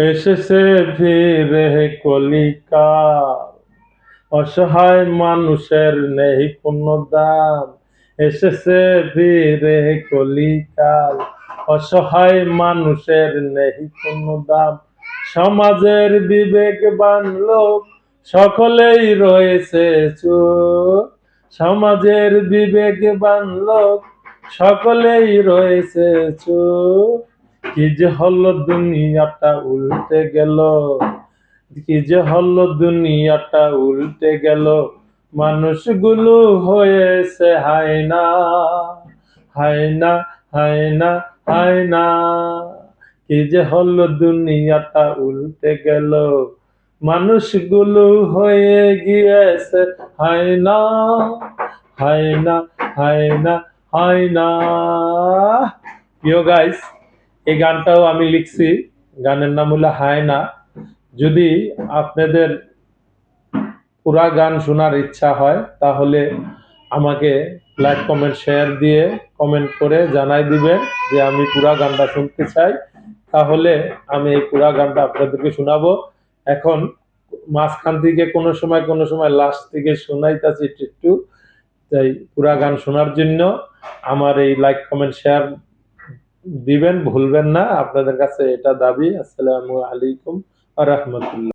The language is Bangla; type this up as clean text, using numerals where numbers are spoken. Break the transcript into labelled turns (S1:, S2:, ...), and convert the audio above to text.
S1: এসেছে ফিরে কলিকাল, অসহায় মানুষের নেই কোনো দাম। এসেছে ফিরে কলিকাল, অসহায় মানুষের নেই কোনো দাম। সমাজের বিবেকবান লোক সকলেই রয়েছে চুপ। সমাজের বিবেকবান লোক সকলেই রয়েছে চুপ। কি যে হলো দুনিয়াটা উল্টে গেল, কি যে হলো দুনিয়াটা উল্টে গেল। মানুষগুলো হয়েছে হায়না, হায়না, হায়না, হায়না। কি যে হলো দুনিয়াটা উল্টে গেল, মানুষগুলো হয়ে গিয়েছে হায়না, হায়না, হায়না, হায়না। প্রিয় গাইস, এই গানটাও আমি লিখছি, গানের নাম হলো হায়না। যদি আপনাদের পুরা গান শোনার ইচ্ছা হয় তাহলে আমাকে লাইক কমেন্ট শেয়ার দিয়ে কমেন্ট করে জানাই দিবেন যে আমি পুরা গানটা শুনতে চাই। তাহলে আমি এই পুরা গানটা আপনাদেরকে শোনাবো। এখন মাঝখান থেকে কোনো সময় লাস্ট থেকে শোনাইতেছি একটু। তাই পুরা গান শোনার জন্য আমার এই লাইক কমেন্ট শেয়ার দিবেন, ভুলবেন না। আপনাদের কাছে এটা দাবি। আসসালামু আলাইকুম ওয়া রাহমাতুল্লাহ।